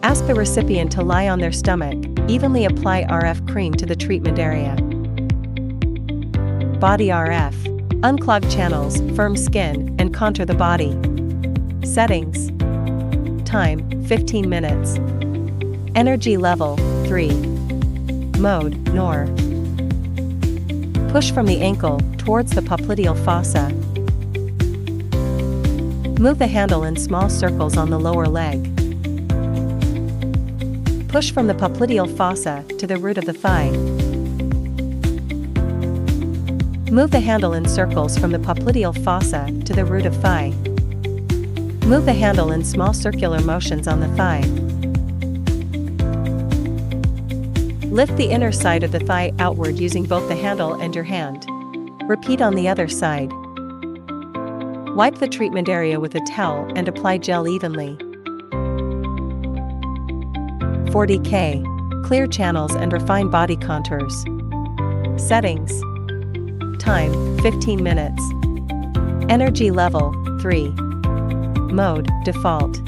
Ask the recipient to lie on their stomach, evenly apply RF cream to the treatment area. Body RF. Unclog channels, firm skin, and contour the body. Settings. Time, 15 minutes. Energy level, 3. Mode, NOR. Push from the ankle, towards the popliteal fossa. Move the handle in small circles on the lower leg. Push from the popliteal fossa to the root of the thigh. Move the handle in circles from the popliteal fossa to the root of thigh. Move the handle in small circular motions on the thigh. Lift the inner side of the thigh outward using both the handle and your hand. Repeat on the other side. Wipe the treatment area with a towel and apply gel evenly. 40K. Clear channels and refine body contours. Settings. Time, 15 minutes. Energy level, 3. Mode, default.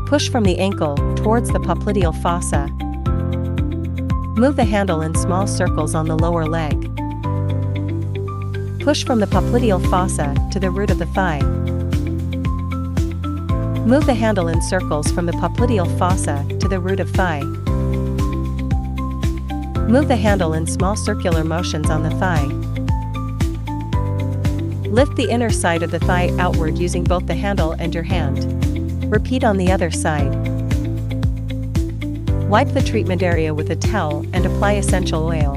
Push from the ankle, towards the popliteal fossa. Move the handle in small circles on the lower leg. Push from the popliteal fossa to the root of the thigh. Move the handle in circles from the popliteal fossa to the root of thigh. Move the handle in small circular motions on the thigh. Lift the inner side of the thigh outward using both the handle and your hand. Repeat on the other side. Wipe the treatment area with a towel and apply essential oil.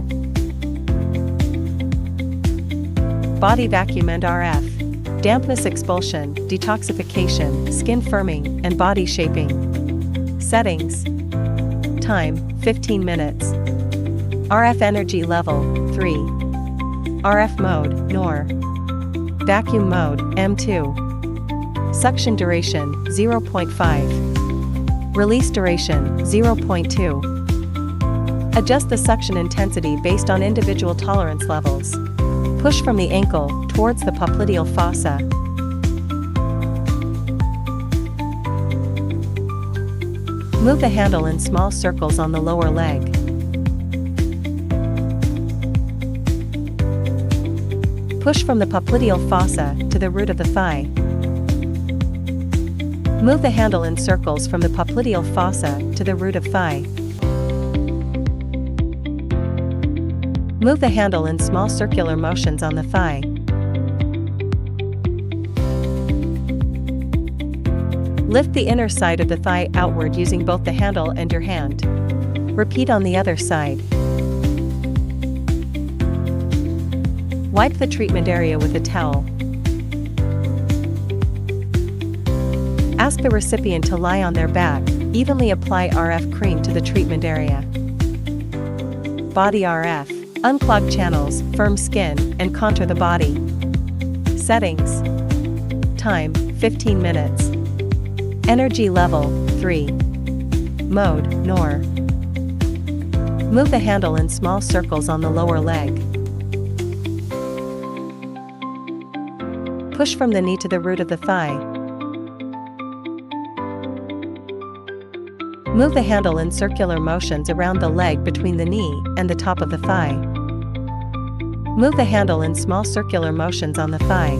Body vacuum and RF. Dampness expulsion, detoxification, skin firming, and body shaping. Settings. Time, 15 minutes. RF energy level, 3. RF mode, NOR. Vacuum mode, M2. Suction duration, 0.5. Release duration, 0.2. Adjust the suction intensity based on individual tolerance levels. Push from the ankle, towards the popliteal fossa. Move the handle in small circles on the lower leg. Push from the popliteal fossa to the root of the thigh. Move the handle in circles from the popliteal fossa to the root of thigh. Move the handle in small circular motions on the thigh. Lift the inner side of the thigh outward using both the handle and your hand. Repeat on the other side. Wipe the treatment area with a towel. Ask the recipient to lie on their back, evenly apply RF cream to the treatment area. Body RF. Unclog channels, firm skin, and contour the body. Settings. Time, 15 minutes. Energy level, 3. Mode, NOR. Move the handle in small circles on the lower leg. Push from the knee to the root of the thigh. Move the handle in circular motions around the leg between the knee and the top of the thigh. Move the handle in small circular motions on the thigh.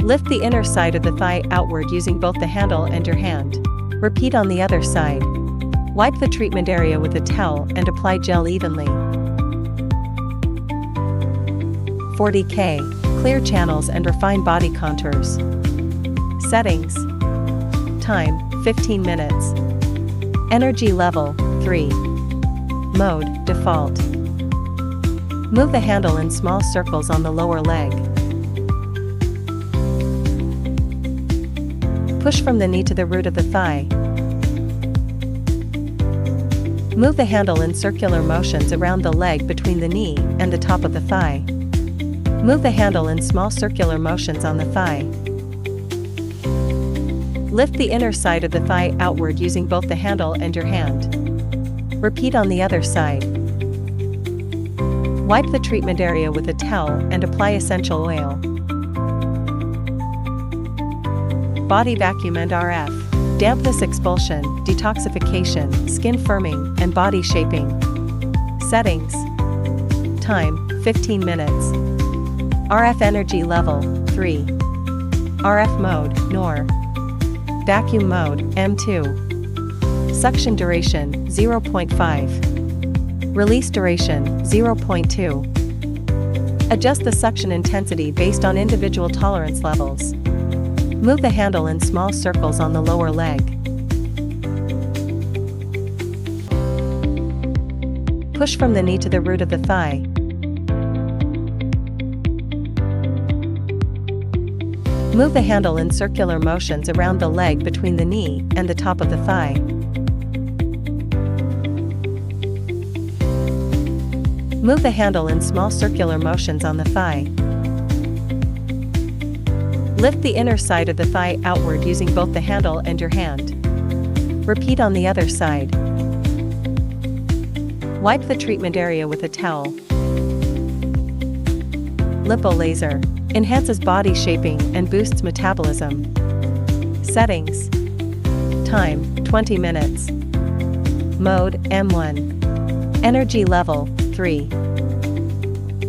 Lift the inner side of the thigh outward using both the handle and your hand. Repeat on the other side. Wipe the treatment area with a towel and apply gel evenly. 40K. Clear channels and refine body contours. Settings. Time, 15 minutes. Energy level, 3. Mode, default. Move the handle in small circles on the lower leg. Push from the knee to the root of the thigh. Move the handle in circular motions around the leg between the knee and the top of the thigh. Move the handle in small circular motions on the thigh. Lift the inner side of the thigh outward using both the handle and your hand. Repeat on the other side. Wipe the treatment area with a towel and apply essential oil. Body vacuum and RF. Dampness expulsion, detoxification, skin firming, and body shaping. Settings. Time, 15 minutes. RF energy level, 3. RF mode, NOR. Vacuum mode, M2. Suction duration, 0.5. Release duration, 0.2. Adjust the suction intensity based on individual tolerance levels. Move the handle in small circles on the lower leg. Push from the knee to the root of the thigh. Move the handle in circular motions around the leg between the knee and the top of the thigh. Move the handle in small circular motions on the thigh. Lift the inner side of the thigh outward using both the handle and your hand. Repeat on the other side. Wipe the treatment area with a towel. Lipo laser. Enhances body shaping and boosts metabolism. Settings. Time, 20 minutes. Mode, M1. Energy level, 3.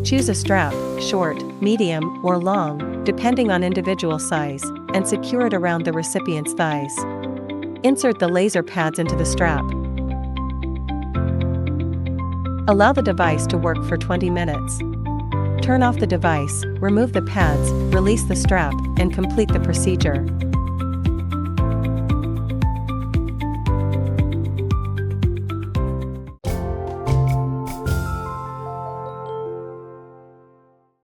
Choose a strap, short, medium, or long, depending on individual size, and secure it around the recipient's thighs. Insert the laser pads into the strap. Allow the device to work for 20 minutes. Turn off the device, remove the pads, release the strap, and complete the procedure.